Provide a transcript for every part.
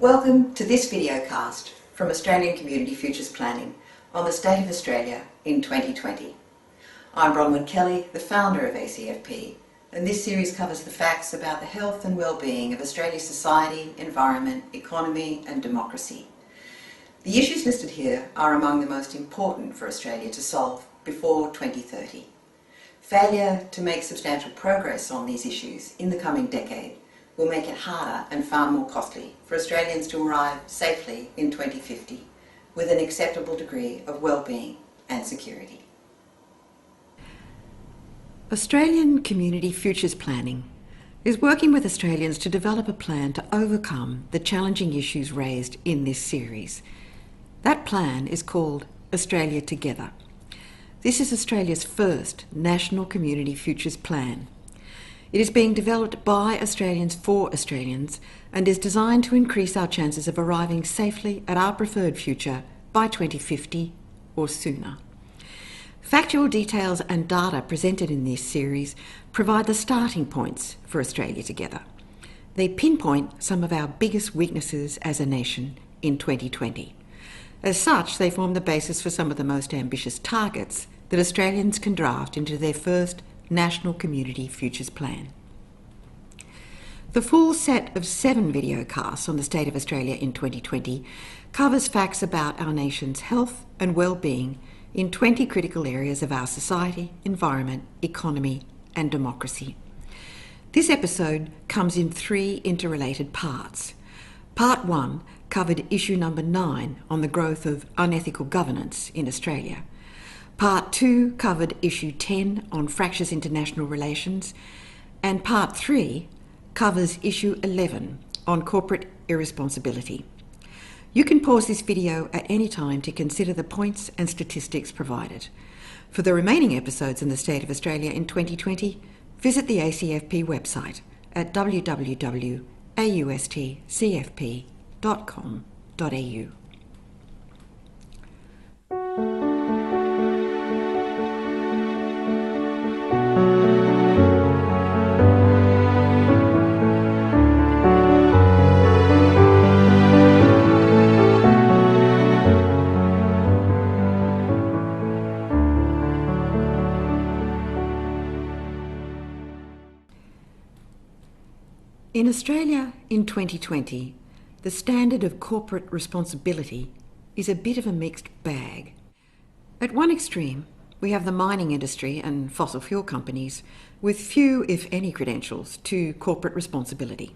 Welcome to this videocast from Australian Community Futures Planning on the State of Australia in 2020. I'm Bronwyn Kelly, the founder of ACFP, and this series covers the facts about the health and well-being of Australia's society, environment, economy and democracy. The issues listed here are among the most important for Australia to solve before 2030. Failure to make substantial progress on these issues in the coming decade will make it harder and far more costly for Australians to arrive safely in 2050 with an acceptable degree of well-being and security. Australian Community Futures Planning is working with Australians to develop a plan to overcome the challenging issues raised in this series. That plan is called Australia Together. This is Australia's first National Community Futures Plan. It is being developed by Australians for Australians and is designed to increase our chances of arriving safely at our preferred future by 2050 or sooner. Factual details and data presented in this series provide the starting points for Australia Together. They pinpoint some of our biggest weaknesses as a nation in 2020. As such, they form the basis for some of the most ambitious targets that Australians can draft into their first National Community Futures Plan. The full set of 7 videocasts on the State of Australia in 2020 covers facts about our nation's health and well-being in 20 critical areas of our society, environment, economy and democracy. This episode comes in 3 interrelated parts. Part 1 covered issue number 9 on the growth of unethical governance in Australia. Part 2 covered issue 10 on fractures in international relations, and Part 3 covers issue 11 on corporate irresponsibility. You can pause this video at any time to consider the points and statistics provided. For the remaining episodes in the State of Australia in 2020, visit the ACFP website at www.austcfp.com.au. In Australia in 2020, the standard of corporate responsibility is a bit of a mixed bag. At one extreme, we have the mining industry and fossil fuel companies with few, if any, credentials to corporate responsibility.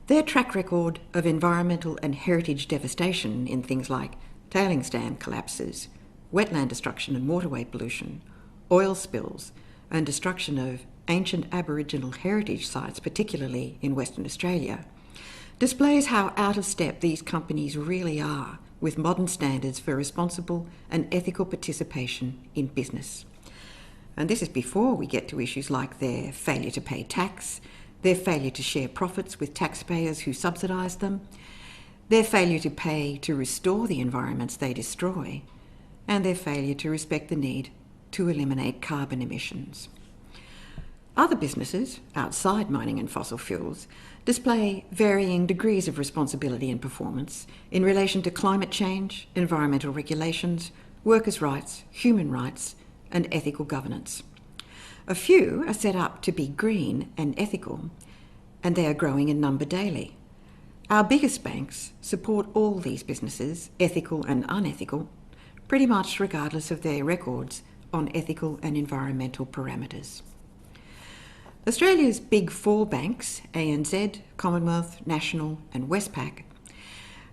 Their track record of environmental and heritage devastation in things like tailings dam collapses, wetland destruction and waterway pollution, oil spills, and destruction of ancient Aboriginal heritage sites, particularly in Western Australia, displays how out of step these companies really are with modern standards for responsible and ethical participation in business. And this is before we get to issues like their failure to pay tax, their failure to share profits with taxpayers who subsidise them, their failure to pay to restore the environments they destroy, and their failure to respect the need to eliminate carbon emissions. Other businesses, outside mining and fossil fuels, display varying degrees of responsibility and performance in relation to climate change, environmental regulations, workers' rights, human rights, and ethical governance. A few are set up to be green and ethical, and they are growing in number daily. Our biggest banks support all these businesses, ethical and unethical, pretty much regardless of their records on ethical and environmental parameters. Australia's big 4 banks, ANZ, Commonwealth, National and Westpac,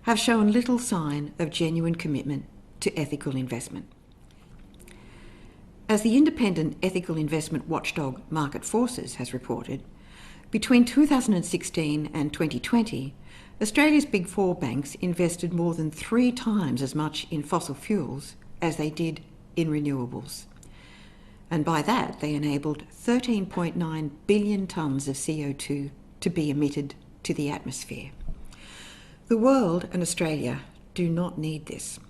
have shown little sign of genuine commitment to ethical investment. As the independent ethical investment watchdog Market Forces has reported, between 2016 and 2020, Australia's big 4 banks invested more than 3 times as much in fossil fuels as they did in renewables. And by that, they enabled 13.9 billion tonnes of CO2 to be emitted to the atmosphere. The world and Australia do not need this.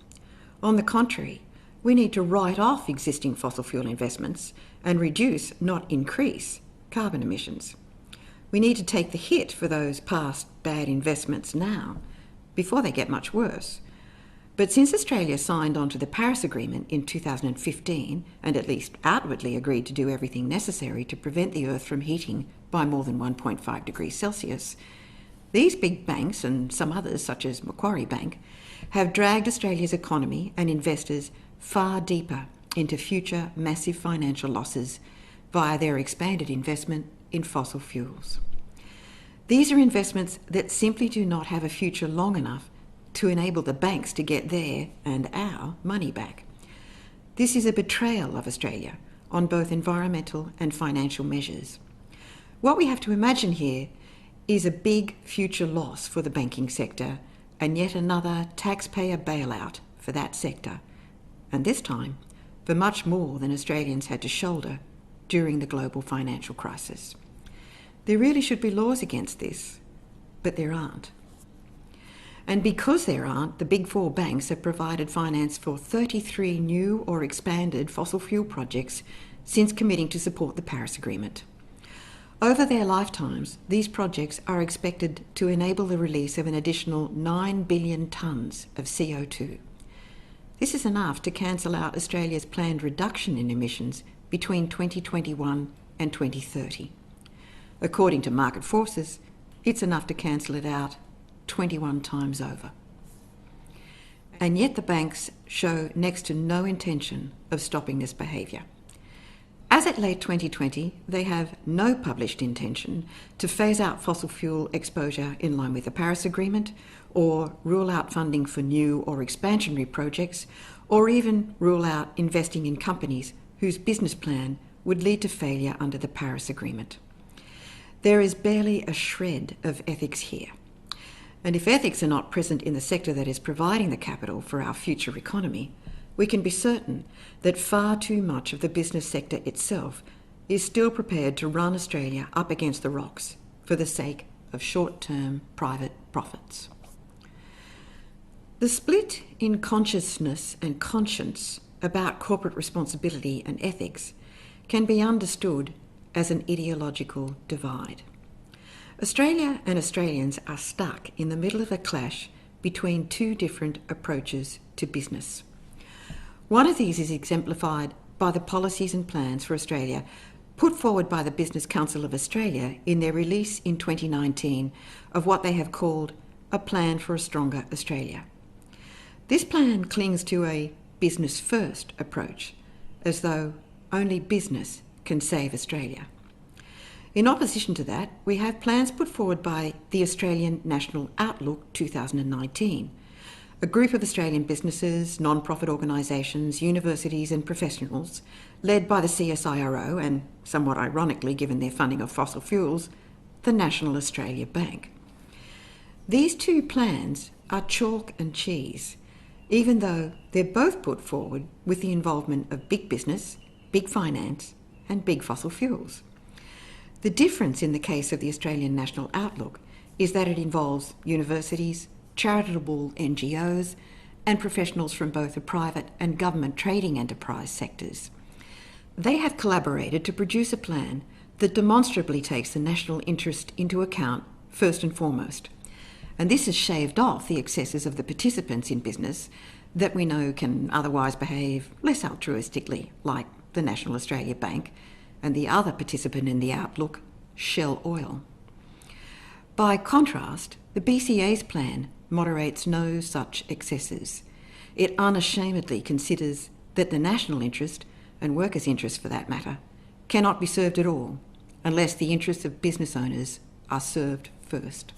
On the contrary, we need to write off existing fossil fuel investments and reduce, not increase, carbon emissions. We need to take the hit for those past bad investments now before they get much worse. But since Australia signed on to the Paris Agreement in 2015 and at least outwardly agreed to do everything necessary to prevent the Earth from heating by more than 1.5 degrees Celsius, these big banks and some others, such as Macquarie Bank, have dragged Australia's economy and investors far deeper into future massive financial losses via their expanded investment in fossil fuels. These are investments that simply do not have a future long enough to enable the banks to get their and our money back. This is a betrayal of Australia on both environmental and financial measures. What we have to imagine here is a big future loss for the banking sector and yet another taxpayer bailout for that sector, and this time for much more than Australians had to shoulder during the global financial crisis. There really should be laws against this, but there aren't. And because there aren't, the big four banks have provided finance for 33 new or expanded fossil fuel projects since committing to support the Paris Agreement. Over their lifetimes, these projects are expected to enable the release of an additional 9 billion tonnes of CO2. This is enough to cancel out Australia's planned reduction in emissions between 2021 and 2030. According to market forces, it's enough to cancel it out 21 times over. And yet the banks show next to no intention of stopping this behaviour. As at late 2020, they have no published intention to phase out fossil fuel exposure in line with the Paris Agreement, or rule out funding for new or expansionary projects, or even rule out investing in companies whose business plan would lead to failure under the Paris Agreement. There is barely a shred of ethics here. And if ethics are not present in the sector that is providing the capital for our future economy, we can be certain that far too much of the business sector itself is still prepared to run Australia up against the rocks for the sake of short-term private profits. The split in consciousness and conscience about corporate responsibility and ethics can be understood as an ideological divide. Australia and Australians are stuck in the middle of a clash between two different approaches to business. One of these is exemplified by the policies and plans for Australia put forward by the Business Council of Australia in their release in 2019 of what they have called a Plan for a Stronger Australia. This plan clings to a business-first approach, as though only business can save Australia. In opposition to that, we have plans put forward by the Australian National Outlook 2019, a group of Australian businesses, non-profit organisations, universities and professionals, led by the CSIRO and, somewhat ironically given their funding of fossil fuels, the National Australia Bank. These two plans are chalk and cheese, even though they're both put forward with the involvement of big business, big finance and big fossil fuels. The difference in the case of the Australian National Outlook is that it involves universities, charitable NGOs, and professionals from both the private and government trading enterprise sectors. They have collaborated to produce a plan that demonstrably takes the national interest into account first and foremost. And this has shaved off the excesses of the participants in business that we know can otherwise behave less altruistically, like the National Australia Bank and the other participant in the Outlook, Shell Oil. By contrast, the BCA's plan moderates no such excesses. It unashamedly considers that the national interest, and workers' interest for that matter, cannot be served at all unless the interests of business owners are served first.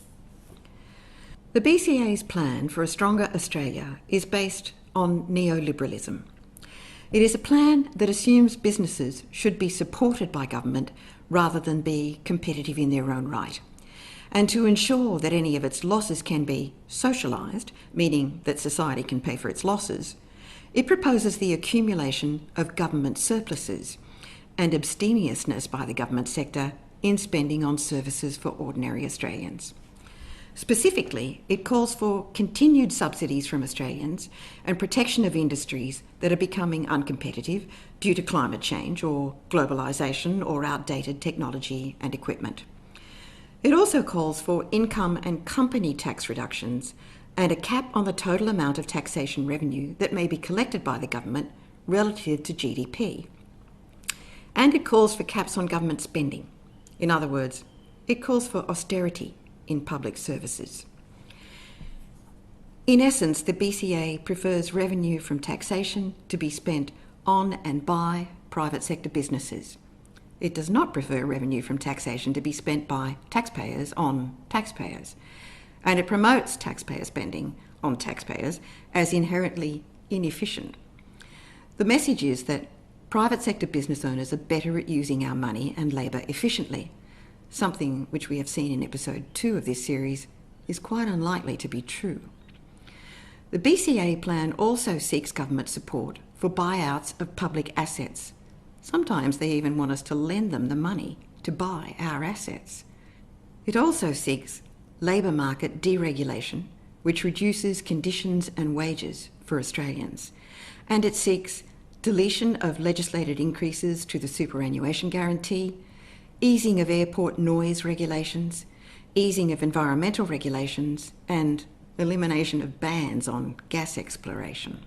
The BCA's plan for a stronger Australia is based on neoliberalism. It is a plan that assumes businesses should be supported by government rather than be competitive in their own right. And to ensure that any of its losses can be socialised, meaning that society can pay for its losses, it proposes the accumulation of government surpluses and abstemiousness by the government sector in spending on services for ordinary Australians. Specifically, it calls for continued subsidies from Australians and protection of industries that are becoming uncompetitive due to climate change or globalisation or outdated technology and equipment. It also calls for income and company tax reductions and a cap on the total amount of taxation revenue that may be collected by the government relative to GDP. And it calls for caps on government spending. In other words, it calls for austerity in public services. In essence, the BCA prefers revenue from taxation to be spent on and by private sector businesses. It does not prefer revenue from taxation to be spent by taxpayers on taxpayers. And it promotes taxpayer spending on taxpayers as inherently inefficient. The message is that private sector business owners are better at using our money and labour efficiently, something which we have seen in episode 2 of this series is quite unlikely to be true. The BCA plan also seeks government support for buyouts of public assets. Sometimes they even want us to lend them the money to buy our assets. It also seeks labour market deregulation, which reduces conditions and wages for Australians. And it seeks deletion of legislated increases to the superannuation guarantee, easing of airport noise regulations, easing of environmental regulations, and elimination of bans on gas exploration.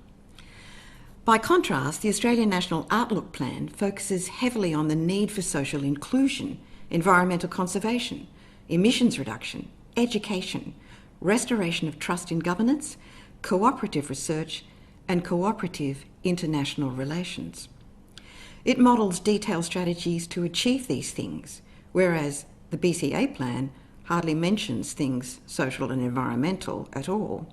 By contrast, the Australian National Outlook Plan focuses heavily on the need for social inclusion, environmental conservation, emissions reduction, education, restoration of trust in governance, cooperative research, and cooperative international relations. It models detailed strategies to achieve these things, whereas the BCA plan hardly mentions things social and environmental at all,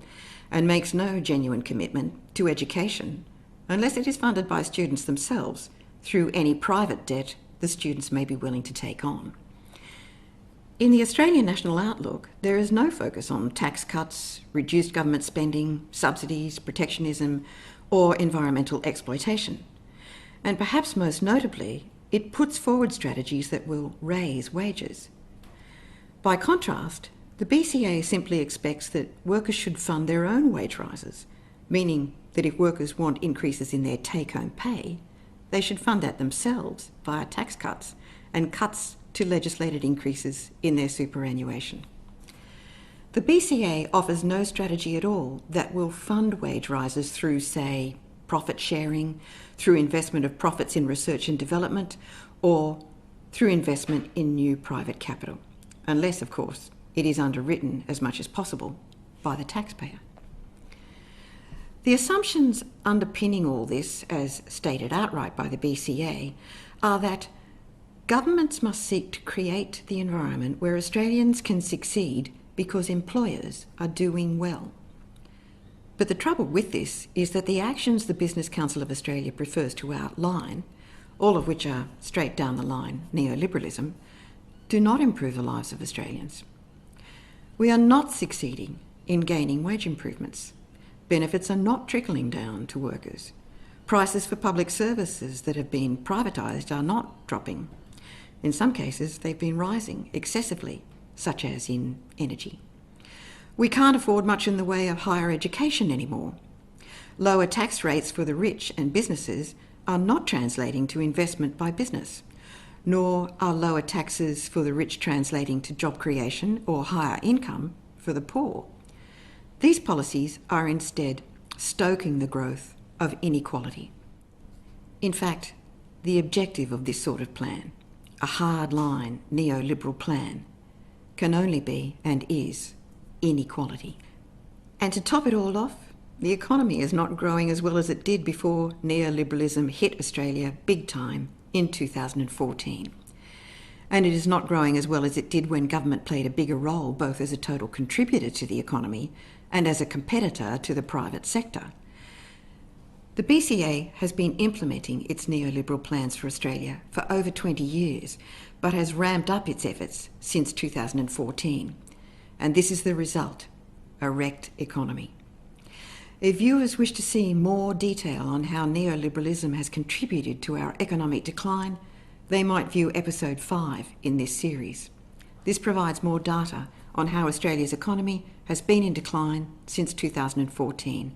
and makes no genuine commitment to education, unless it is funded by students themselves through any private debt the students may be willing to take on. In the Australian National Outlook, there is no focus on tax cuts, reduced government spending, subsidies, protectionism, or environmental exploitation. And perhaps most notably, it puts forward strategies that will raise wages. By contrast, the BCA simply expects that workers should fund their own wage rises, meaning that if workers want increases in their take-home pay, they should fund that themselves via tax cuts and cuts to legislated increases in their superannuation. The BCA offers no strategy at all that will fund wage rises through, say, profit sharing, through investment of profits in research and development, or through investment in new private capital, unless, of course, it is underwritten as much as possible by the taxpayer. The assumptions underpinning all this, as stated outright by the BCA, are that governments must seek to create the environment where Australians can succeed because employers are doing well. But the trouble with this is that the actions the Business Council of Australia prefers to outline, all of which are straight down the line neoliberalism, do not improve the lives of Australians. We are not succeeding in gaining wage improvements. Benefits are not trickling down to workers. Prices for public services that have been privatised are not dropping. In some cases, they've been rising excessively, such as in energy. We can't afford much in the way of higher education anymore. Lower tax rates for the rich and businesses are not translating to investment by business, nor are lower taxes for the rich translating to job creation or higher income for the poor. These policies are instead stoking the growth of inequality. In fact, the objective of this sort of plan, a hard-line neoliberal plan, can only be and is inequality. And to top it all off, the economy is not growing as well as it did before neoliberalism hit Australia big time in 2014. And it is not growing as well as it did when government played a bigger role both as a total contributor to the economy and as a competitor to the private sector. The BCA has been implementing its neoliberal plans for Australia for over 20 years, but has ramped up its efforts since 2014. And this is the result, a wrecked economy. If viewers wish to see more detail on how neoliberalism has contributed to our economic decline, they might view episode 5 in this series. This provides more data on how Australia's economy has been in decline since 2014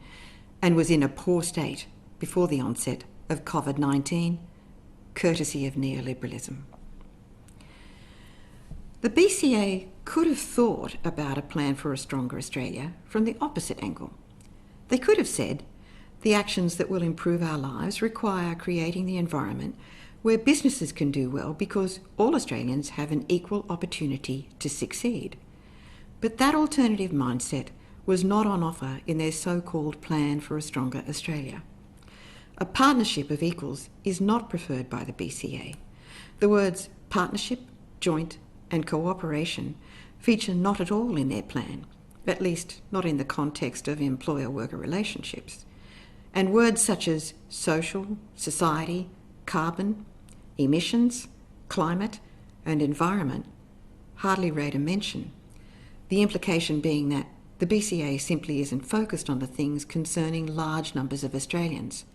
and was in a poor state before the onset of COVID-19, courtesy of neoliberalism. The BCA could have thought about a plan for a stronger Australia from the opposite angle. They could have said, the actions that will improve our lives require creating the environment where businesses can do well because all Australians have an equal opportunity to succeed. But that alternative mindset was not on offer in their so-called plan for a stronger Australia. A partnership of equals is not preferred by the BCA. The words partnership, joint and cooperation feature not at all in their plan, at least not in the context of employer-worker relationships. And words such as social, society, carbon, emissions, climate and environment hardly rate a mention, the implication being that the BCA simply isn't focused on the things concerning large numbers of Australians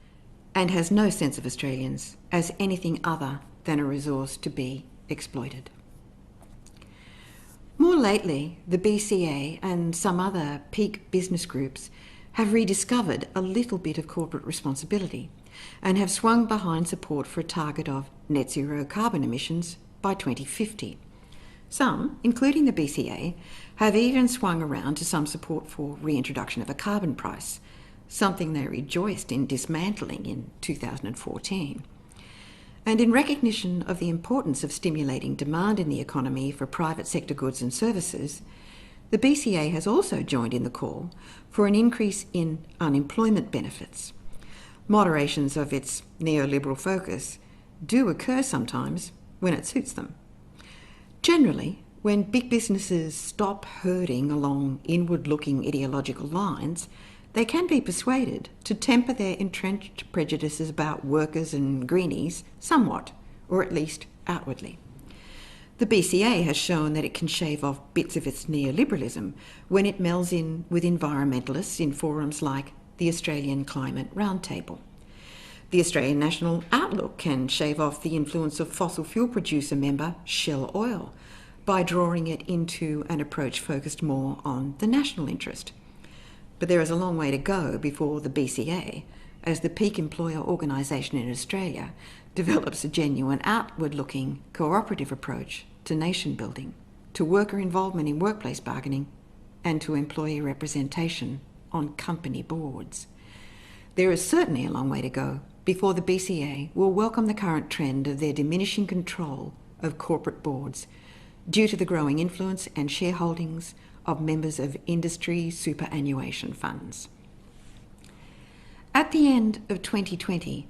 and has no sense of Australians as anything other than a resource to be exploited. More lately, the BCA and some other peak business groups have rediscovered a little bit of corporate responsibility and have swung behind support for a target of net zero carbon emissions by 2050. Some, including the BCA, have even swung around to some support for reintroduction of a carbon price, something they rejoiced in dismantling in 2014. And in recognition of the importance of stimulating demand in the economy for private sector goods and services, the BCA has also joined in the call for an increase in unemployment benefits. Moderations of its neoliberal focus do occur sometimes when it suits them. Generally, when big businesses stop herding along inward-looking ideological lines, they can be persuaded to temper their entrenched prejudices about workers and greenies somewhat, or at least outwardly. The BCA has shown that it can shave off bits of its neoliberalism when it melds in with environmentalists in forums like the Australian Climate Roundtable. The Australian National Outlook can shave off the influence of fossil fuel producer member Shell Oil by drawing it into an approach focused more on the national interest. But there is a long way to go before the BCA, as the peak employer organisation in Australia, develops a genuine outward-looking cooperative approach to nation building, to worker involvement in workplace bargaining, and to employee representation on company boards. There is certainly a long way to go before the BCA will welcome the current trend of their diminishing control of corporate boards due to the growing influence and shareholdings of members of industry superannuation funds. At the end of 2020,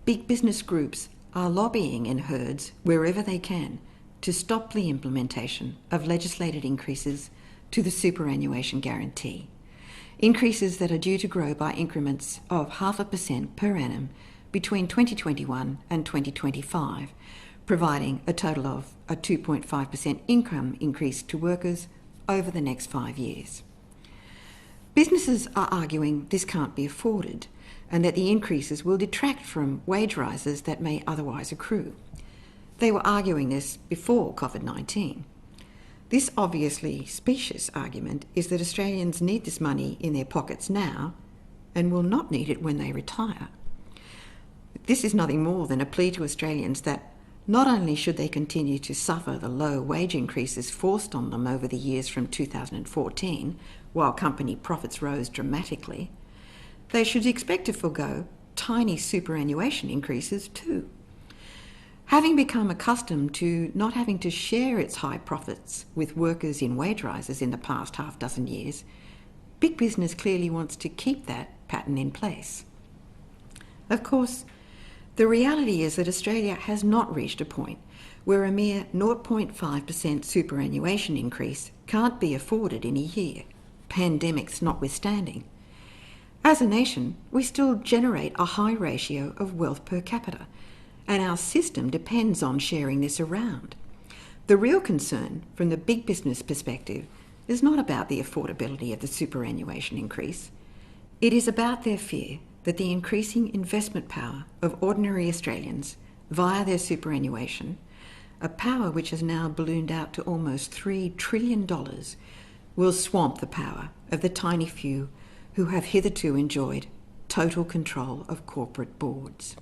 big business groups are lobbying in herds wherever they can to stop the implementation of legislated increases to the superannuation guarantee, increases that are due to grow by increments of 0.5% per annum between 2021 and 2025, providing a total of a 2.5% income increase to workers over the next 5 years. Businesses are arguing this can't be afforded and that the increases will detract from wage rises that may otherwise accrue. They were arguing this before COVID-19. This obviously specious argument is that Australians need this money in their pockets now and will not need it when they retire. This is nothing more than a plea to Australians that not only should they continue to suffer the low wage increases forced on them over the years from 2014, while company profits rose dramatically, they should expect to forgo tiny superannuation increases too. Having become accustomed to not having to share its high profits with workers in wage rises in the past half dozen years, big business clearly wants to keep that pattern in place. Of course, the reality is that Australia has not reached a point where a mere 0.5% superannuation increase can't be afforded in a year, pandemics notwithstanding. As a nation, we still generate a high ratio of wealth per capita, and our system depends on sharing this around. The real concern from the big business perspective is not about the affordability of the superannuation increase. It is about their fear that the increasing investment power of ordinary Australians via their superannuation, a power which has now ballooned out to almost $3 trillion, will swamp the power of the tiny few who have hitherto enjoyed total control of corporate boards.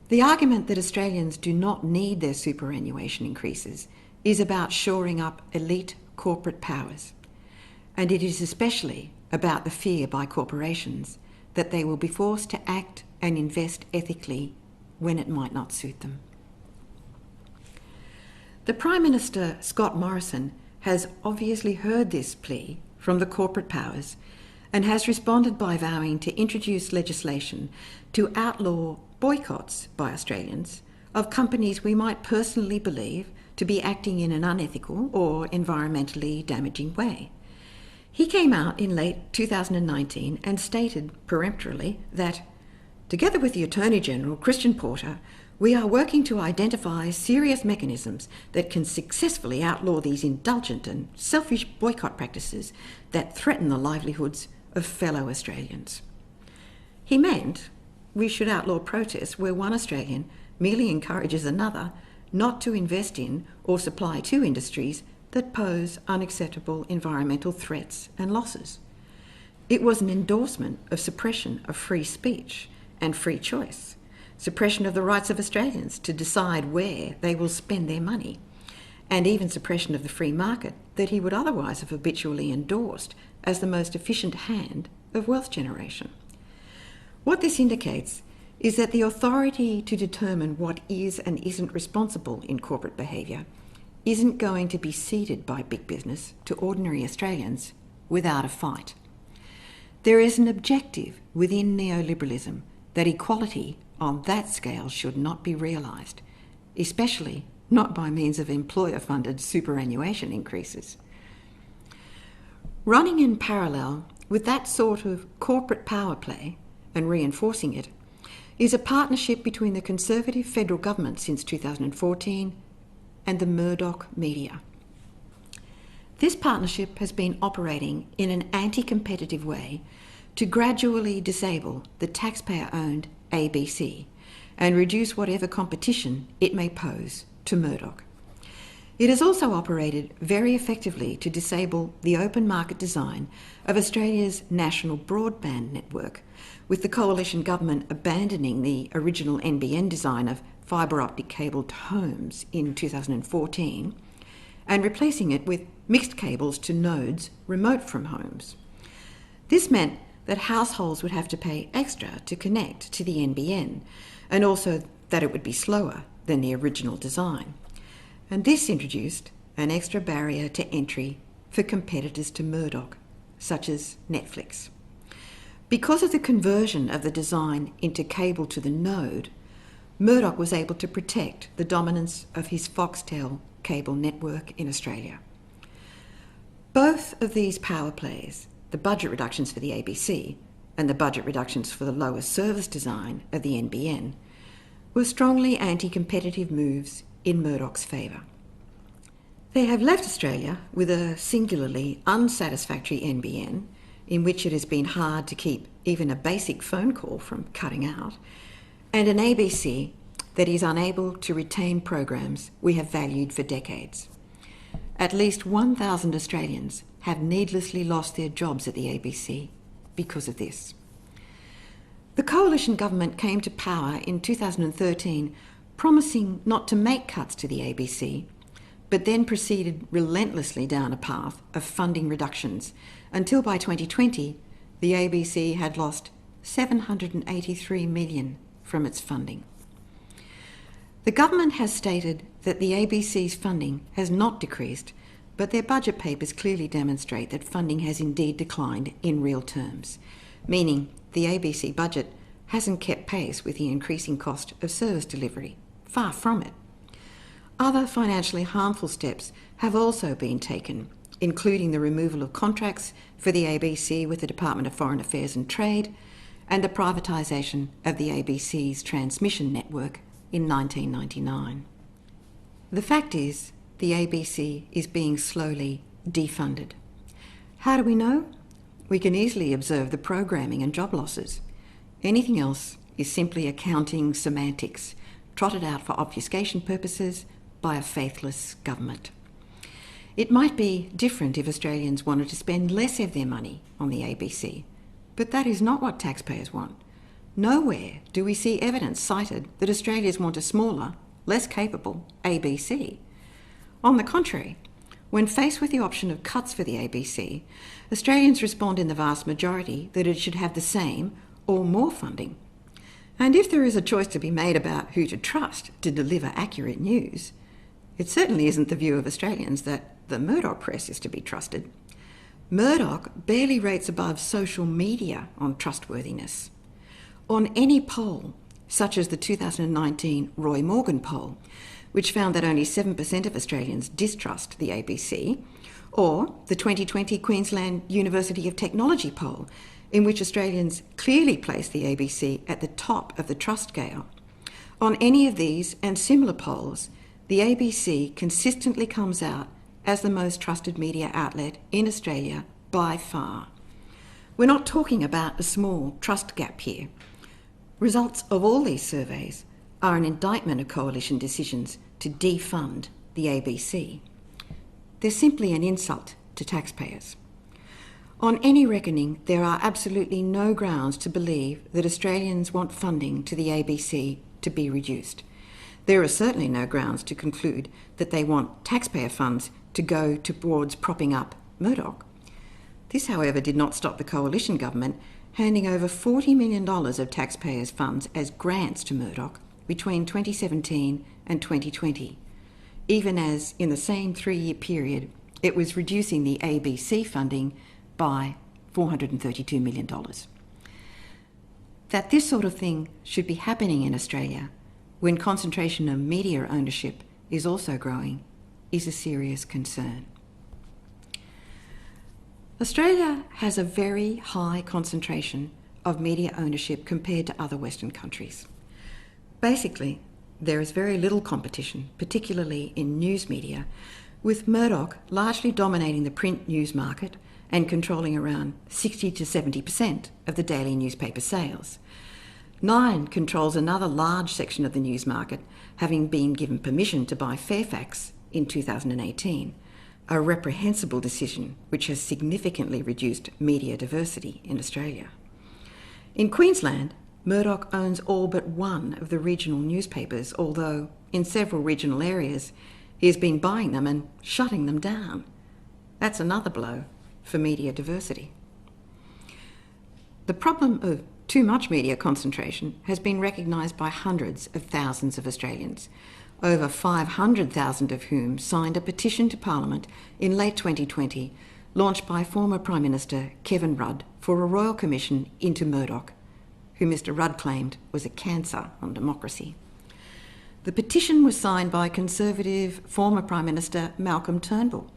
The argument that Australians do not need their superannuation increases is about shoring up elite corporate powers, and it is especially about the fear by corporations that they will be forced to act and invest ethically when it might not suit them. The Prime Minister, Scott Morrison, has obviously heard this plea from the corporate powers and has responded by vowing to introduce legislation to outlaw boycotts by Australians of companies we might personally believe to be acting in an unethical or environmentally damaging way. He came out in late 2019 and stated peremptorily that, together with the Attorney General, Christian Porter, we are working to identify serious mechanisms that can successfully outlaw these indulgent and selfish boycott practices that threaten the livelihoods of fellow Australians. He meant we should outlaw protests where one Australian merely encourages another not to invest in or supply to industries that pose unacceptable environmental threats and losses. It was an endorsement of suppression of free speech and free choice, suppression of the rights of Australians to decide where they will spend their money, and even suppression of the free market that he would otherwise have habitually endorsed as the most efficient hand of wealth generation. What this indicates is that the authority to determine what is and isn't responsible in corporate behaviour isn't going to be ceded by big business to ordinary Australians without a fight. There is an objective within neoliberalism that equality on that scale should not be realised, especially not by means of employer-funded superannuation increases. Running in parallel with that sort of corporate power play and reinforcing it is a partnership between the Conservative federal government since 2014 and the Murdoch media. This partnership has been operating in an anti-competitive way to gradually disable the taxpayer-owned ABC and reduce whatever competition it may pose to Murdoch. It has also operated very effectively to disable the open market design of Australia's national broadband network, with the coalition government abandoning the original NBN design of fibre optic cable to homes in 2014 and replacing it with mixed cables to nodes remote from homes. This meant that households would have to pay extra to connect to the NBN, and also that it would be slower than the original design. And this introduced an extra barrier to entry for competitors to Murdoch, such as Netflix. Because of the conversion of the design into cable to the node, Murdoch was able to protect the dominance of his Foxtel cable network in Australia. Both of these power plays, the budget reductions for the ABC and the budget reductions for the lower service design of the NBN, were strongly anti-competitive moves in Murdoch's favour. They have left Australia with a singularly unsatisfactory NBN, in which it has been hard to keep even a basic phone call from cutting out, and an ABC that is unable to retain programs we have valued for decades. At least 1,000 Australians have needlessly lost their jobs at the ABC because of this. The coalition government came to power in 2013 promising not to make cuts to the ABC, but then proceeded relentlessly down a path of funding reductions until by 2020 the ABC had lost $783 million from its funding. The government has stated that the ABC's funding has not decreased, but their budget papers clearly demonstrate that funding has indeed declined in real terms, meaning the ABC budget hasn't kept pace with the increasing cost of service delivery. Far from it. Other financially harmful steps have also been taken, including the removal of contracts for the ABC with the Department of Foreign Affairs and Trade and the privatisation of the ABC's transmission network in 1999. The fact is, the ABC is being slowly defunded. How do we know? We can easily observe the programming and job losses. Anything else is simply accounting semantics, trotted out for obfuscation purposes by a faithless government. It might be different if Australians wanted to spend less of their money on the ABC, but that is not what taxpayers want. Nowhere do we see evidence cited that Australians want a smaller, less capable ABC. On the contrary, when faced with the option of cuts for the ABC, Australians respond in the vast majority that it should have the same or more funding. And if there is a choice to be made about who to trust to deliver accurate news, it certainly isn't the view of Australians that the Murdoch press is to be trusted. Murdoch barely rates above social media on trustworthiness. On any poll, such as the 2019 Roy Morgan poll, which found that only 7% of Australians distrust the ABC, or the 2020 Queensland University of Technology poll, in which Australians clearly placed the ABC at the top of the trust scale. On any of these and similar polls, the ABC consistently comes out as the most trusted media outlet in Australia by far. We're not talking about a small trust gap here. Results of all these surveys are an indictment of coalition decisions to defund the ABC. They're simply an insult to taxpayers. On any reckoning, there are absolutely no grounds to believe that Australians want funding to the ABC to be reduced. There are certainly no grounds to conclude that they want taxpayer funds to go towards propping up Murdoch. This, however, did not stop the coalition government handing over $40 million of taxpayers' funds as grants to Murdoch between 2017 and 2020, even as, in the same 3-year period, it was reducing the ABC funding by $432 million. That this sort of thing should be happening in Australia when concentration of media ownership is also growing is a serious concern. Australia has a very high concentration of media ownership compared to other Western countries. Basically, there is very little competition, particularly in news media, with Murdoch largely dominating the print news market and controlling around 60 to 70% of the daily newspaper sales. Nine controls another large section of the news market, having been given permission to buy Fairfax in 2018, a reprehensible decision which has significantly reduced media diversity in Australia. In Queensland, Murdoch owns all but one of the regional newspapers, although in several regional areas he has been buying them and shutting them down. That's another blow for media diversity. The problem of too much media concentration has been recognised by hundreds of thousands of Australians, over 500,000 of whom signed a petition to Parliament in late 2020, launched by former Prime Minister Kevin Rudd for a royal commission into Murdoch, who Mr Rudd claimed was a cancer on democracy. The petition was signed by Conservative former Prime Minister Malcolm Turnbull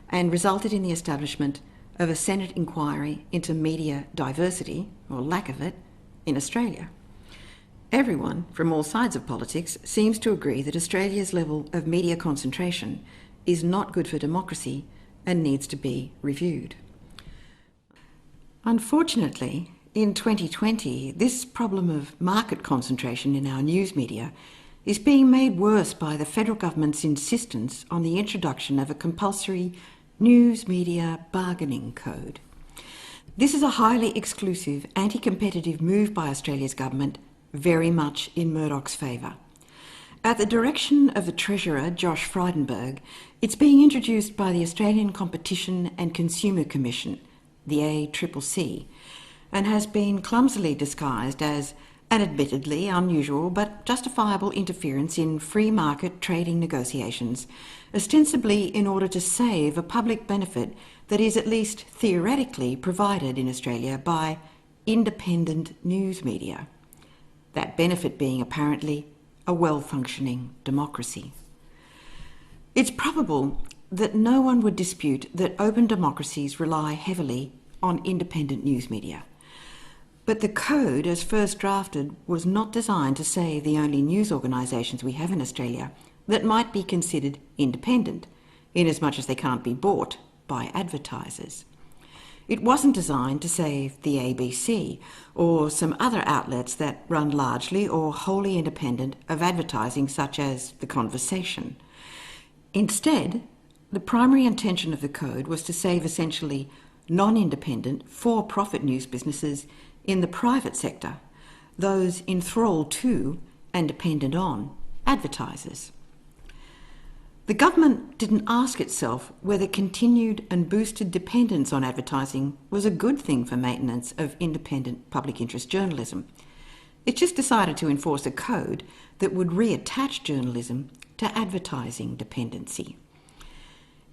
and resulted in the establishment of a Senate inquiry into media diversity, or lack of it, in Australia. Everyone from all sides of politics seems to agree that Australia's level of media concentration is not good for democracy and needs to be reviewed. Unfortunately, in 2020, this problem of market concentration in our news media is being made worse by the federal government's insistence on the introduction of a compulsory news media bargaining code. This is a highly exclusive, anti-competitive move by Australia's government, very much in Murdoch's favour. At the direction of the Treasurer, Josh Frydenberg, it's being introduced by the Australian Competition and Consumer Commission, the ACCC, and has been clumsily disguised as an admittedly unusual but justifiable interference in free market trading negotiations, ostensibly in order to save a public benefit that is at least theoretically provided in Australia by independent news media. That benefit being apparently a well-functioning democracy. It's probable that no one would dispute that open democracies rely heavily on independent news media. But the code, as first drafted, was not designed to save the only news organisations we have in Australia that might be considered independent, inasmuch as they can't be bought by advertisers. It wasn't designed to save the ABC or some other outlets that run largely or wholly independent of advertising, such as The Conversation. Instead, the primary intention of the code was to save essentially non-independent, for-profit news businesses in the private sector, those enthralled to and dependent on advertisers. The government didn't ask itself whether continued and boosted dependence on advertising was a good thing for maintenance of independent public interest journalism. It just decided to enforce a code that would reattach journalism to advertising dependency.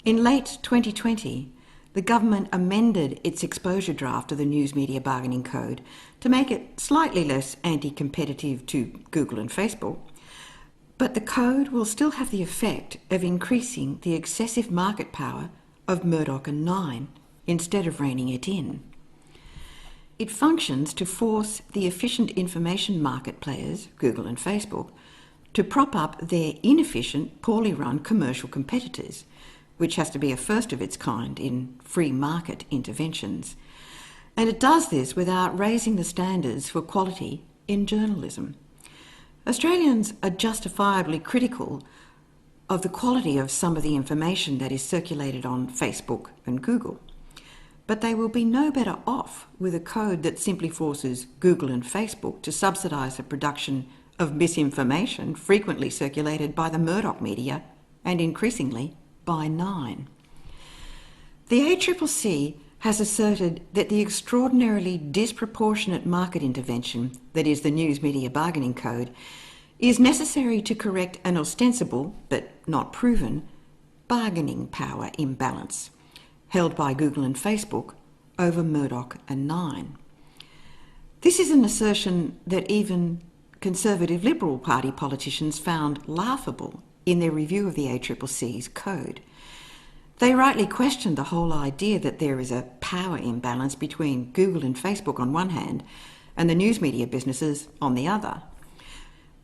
In late 2020, the government amended its exposure draft of the News Media Bargaining Code to make it slightly less anti-competitive to Google and Facebook, but the code will still have the effect of increasing the excessive market power of Murdoch and Nine instead of reining it in. It functions to force the efficient information market players, Google and Facebook, to prop up their inefficient, poorly run commercial competitors, which has to be a first of its kind in free market interventions. And it does this without raising the standards for quality in journalism. Australians are justifiably critical of the quality of some of the information that is circulated on Facebook and Google. But they will be no better off with a code that simply forces Google and Facebook to subsidise the production of misinformation frequently circulated by the Murdoch media and increasingly by Nine. The ACCC has asserted that the extraordinarily disproportionate market intervention that is the News Media Bargaining Code is necessary to correct an ostensible, but not proven, bargaining power imbalance held by Google and Facebook over Murdoch and Nine. This is an assertion that even Conservative Liberal Party politicians found laughable in their review of the ACCC's code. They rightly questioned the whole idea that there is a power imbalance between Google and Facebook on one hand and the news media businesses on the other,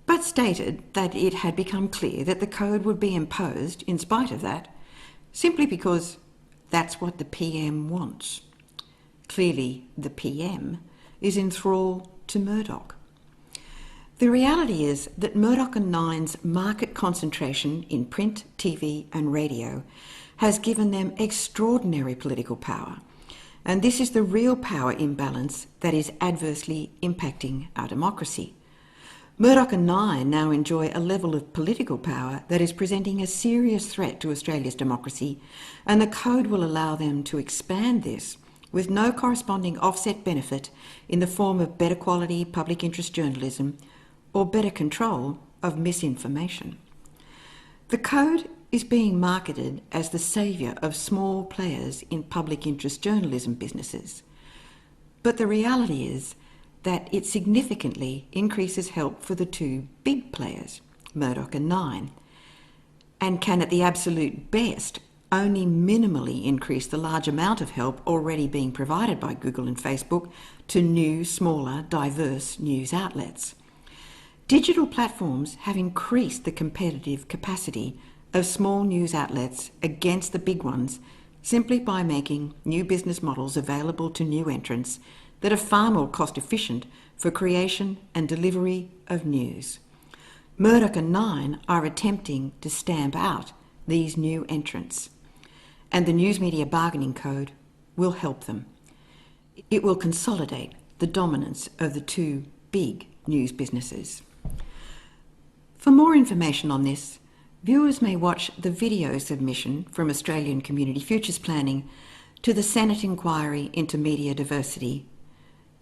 but stated that it had become clear that the code would be imposed in spite of that, simply because that's what the PM wants. Clearly, the PM is in thrall to Murdoch. The reality is that Murdoch and Nine's market concentration in print, TV and radio has given them extraordinary political power, and this is the real power imbalance that is adversely impacting our democracy. Murdoch and Nine now enjoy a level of political power that is presenting a serious threat to Australia's democracy, and the code will allow them to expand this with no corresponding offset benefit in the form of better quality public interest journalism or better control of misinformation. The code is being marketed as the saviour of small players in public interest journalism businesses. But the reality is that it significantly increases help for the two big players, Murdoch and Nine, and can at the absolute best only minimally increase the large amount of help already being provided by Google and Facebook to new, smaller, diverse news outlets. Digital platforms have increased the competitive capacity of small news outlets against the big ones simply by making new business models available to new entrants that are far more cost efficient for creation and delivery of news. Murdoch and Nine are attempting to stamp out these new entrants, and the News Media Bargaining Code will help them. It will consolidate the dominance of the two big news businesses. For more information on this, viewers may watch the video submission from Australian Community Futures Planning to the Senate inquiry into media diversity.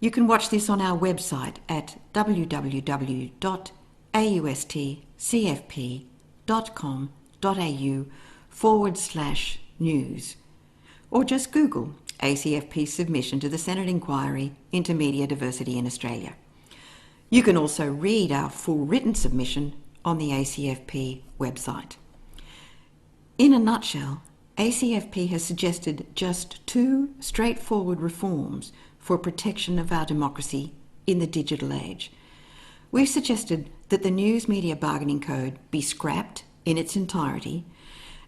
You can watch this on our website at www.austcfp.com.au/news, or just Google ACFP submission to the Senate inquiry into media diversity in Australia. You can also read our full written submission on the ACFP website. In a nutshell, ACFP has suggested just two straightforward reforms for protection of our democracy in the digital age. We've suggested that the News Media Bargaining Code be scrapped in its entirety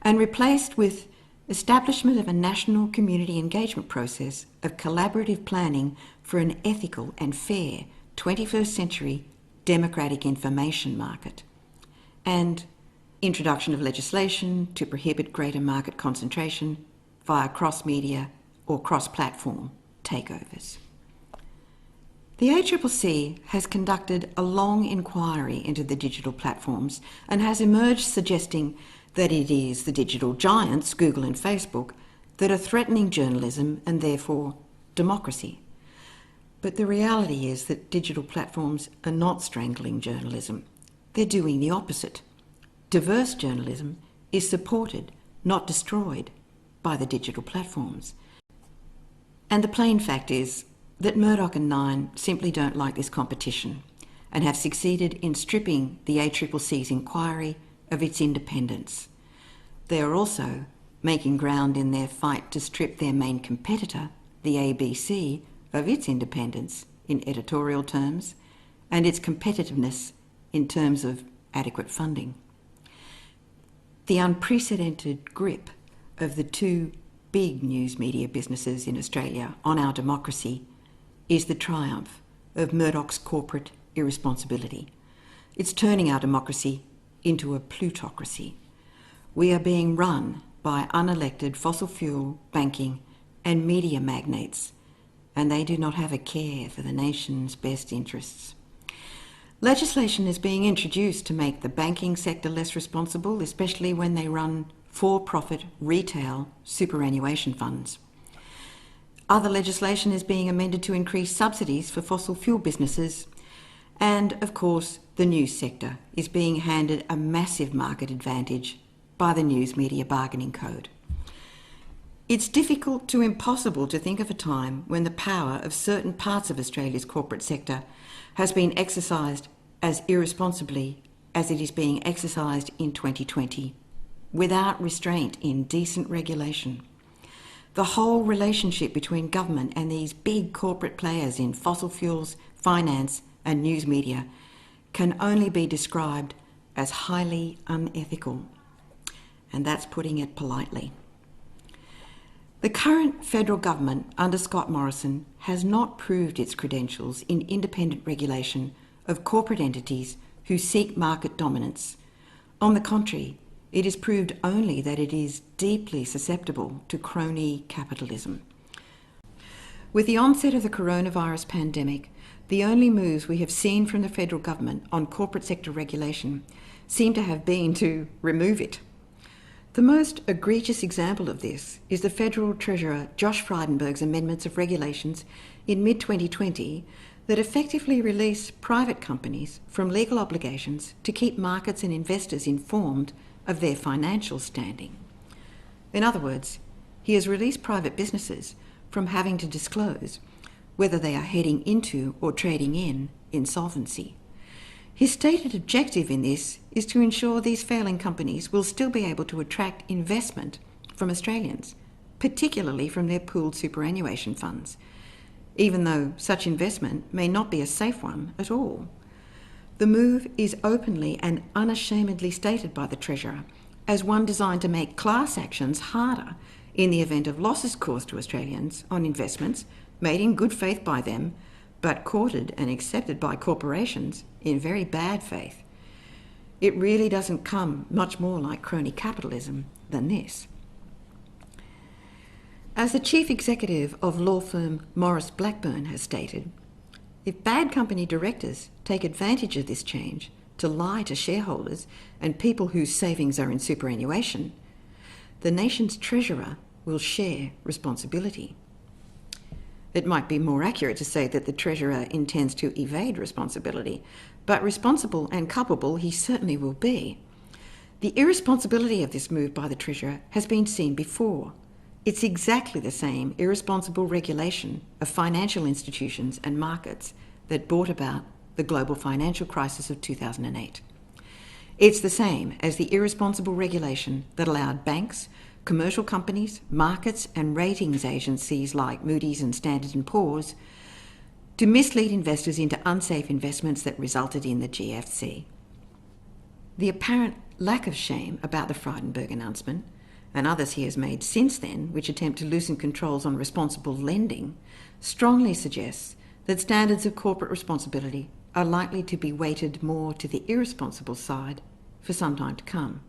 and replaced with establishment of a national community engagement process of collaborative planning for an ethical and fair 21st century democratic information market, and introduction of legislation to prohibit greater market concentration via cross-media or cross-platform takeovers. The ACCC has conducted a long inquiry into the digital platforms and has emerged suggesting that it is the digital giants, Google and Facebook, that are threatening journalism and therefore democracy. But the reality is that digital platforms are not strangling journalism. They're doing the opposite. Diverse journalism is supported, not destroyed, by the digital platforms. And the plain fact is that Murdoch and Nine simply don't like this competition and have succeeded in stripping the ACCC's inquiry of its independence. They are also making ground in their fight to strip their main competitor, the ABC, of its independence in editorial terms and its competitiveness in terms of adequate funding. The unprecedented grip of the two big news media businesses in Australia on our democracy is the triumph of Murdoch's corporate irresponsibility. It's turning our democracy into a plutocracy. We are being run by unelected fossil fuel, banking and media magnates, and they do not have a care for the nation's best interests. Legislation is being introduced to make the banking sector less responsible, especially when they run for-profit retail superannuation funds. Other legislation is being amended to increase subsidies for fossil fuel businesses. And, of course, the news sector is being handed a massive market advantage by the News Media Bargaining Code. It's difficult to impossible to think of a time when the power of certain parts of Australia's corporate sector has been exercised as irresponsibly as it is being exercised in 2020, without restraint in decent regulation. The whole relationship between government and these big corporate players in fossil fuels, finance and news media can only be described as highly unethical, and that's putting it politely. The current federal government under Scott Morrison has not proved its credentials in independent regulation of corporate entities who seek market dominance. On the contrary, it has proved only that it is deeply susceptible to crony capitalism. With the onset of the coronavirus pandemic, the only moves we have seen from the federal government on corporate sector regulation seem to have been to remove it. The most egregious example of this is the Federal Treasurer Josh Frydenberg's amendments of regulations in mid-2020 that effectively release private companies from legal obligations to keep markets and investors informed of their financial standing. In other words, he has released private businesses from having to disclose whether they are heading into or trading in insolvency. His stated objective in this is to ensure these failing companies will still be able to attract investment from Australians, particularly from their pooled superannuation funds, even though such investment may not be a safe one at all. The move is openly and unashamedly stated by the Treasurer as one designed to make class actions harder in the event of losses caused to Australians on investments made in good faith by them, but courted and accepted by corporations in very bad faith. It really doesn't come much more like crony capitalism than this. As the chief executive of law firm Morris Blackburn has stated, if bad company directors take advantage of this change to lie to shareholders and people whose savings are in superannuation, the nation's treasurer will share responsibility. It might be more accurate to say that the Treasurer intends to evade responsibility, but responsible and culpable he certainly will be. The irresponsibility of this move by the Treasurer has been seen before. It's exactly the same irresponsible regulation of financial institutions and markets that brought about the global financial crisis of 2008. It's the same as the irresponsible regulation that allowed banks, commercial companies, markets and ratings agencies like Moody's and Standard & Poor's to mislead investors into unsafe investments that resulted in the GFC. The apparent lack of shame about the Frydenberg announcement, and others he has made since then, which attempt to loosen controls on responsible lending, strongly suggests that standards of corporate responsibility are likely to be weighted more to the irresponsible side for some time to come.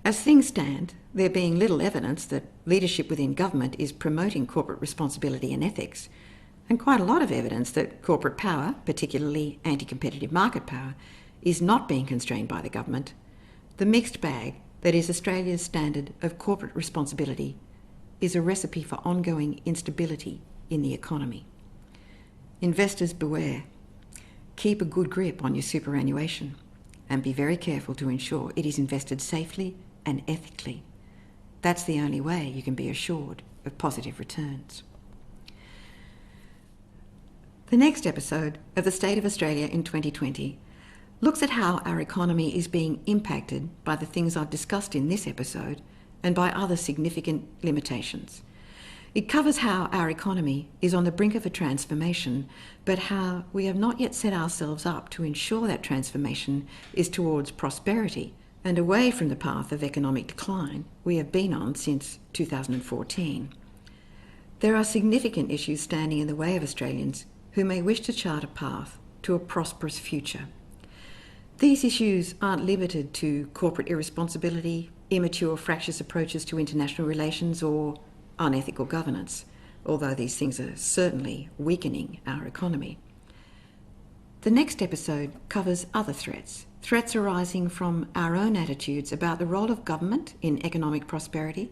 As things stand, there being little evidence that leadership within government is promoting corporate responsibility and ethics, and quite a lot of evidence that corporate power, particularly anti-competitive market power, is not being constrained by the government, the mixed bag that is Australia's standard of corporate responsibility, is a recipe for ongoing instability in the economy. Investors beware. Keep a good grip on your superannuation and be very careful to ensure it is invested safely and ethically. That's the only way you can be assured of positive returns. The next episode of The State of Australia in 2020 looks at how our economy is being impacted by the things I've discussed in this episode and by other significant limitations. It covers how our economy is on the brink of a transformation, but how we have not yet set ourselves up to ensure that transformation is towards prosperity and away from the path of economic decline we have been on since 2014. There are significant issues standing in the way of Australians who may wish to chart a path to a prosperous future. These issues aren't limited to corporate irresponsibility, immature, fractious approaches to international relations, or unethical governance, although these things are certainly weakening our economy. The next episode covers other threats arising from our own attitudes about the role of government in economic prosperity,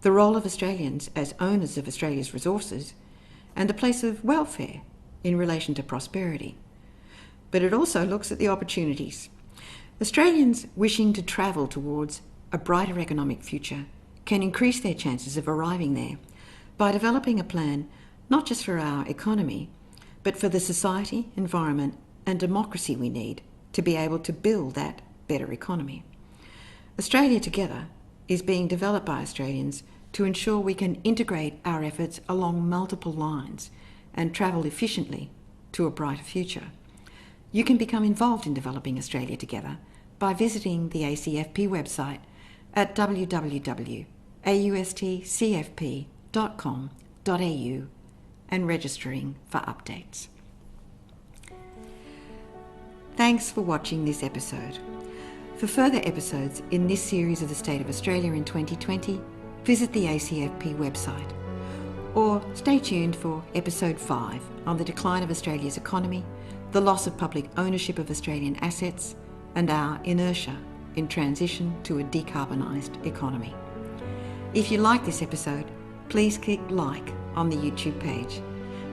the role of Australians as owners of Australia's resources, and the place of welfare in relation to prosperity. But it also looks at the opportunities. Australians wishing to travel towards a brighter economic future can increase their chances of arriving there by developing a plan not just for our economy, but for the society, environment, and democracy we need to be able to build that better economy. Australia Together is being developed by Australians to ensure we can integrate our efforts along multiple lines and travel efficiently to a brighter future. You can become involved in developing Australia Together by visiting the ACFP website at www.austcfp.com.au and registering for updates. Thanks for watching this episode. For further episodes in this series of the State of Australia in 2020, visit the ACFP website, or stay tuned for episode 5 on the decline of Australia's economy, the loss of public ownership of Australian assets, and our inertia in transition to a decarbonised economy. If you like this episode, please click like on the YouTube page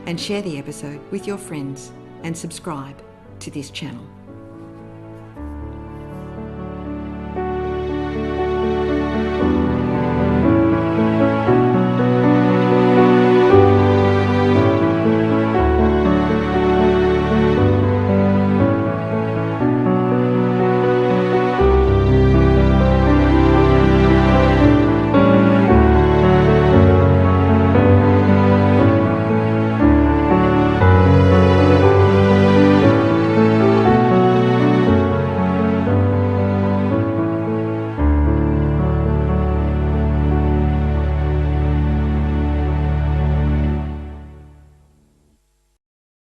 and share the episode with your friends and subscribe to this channel.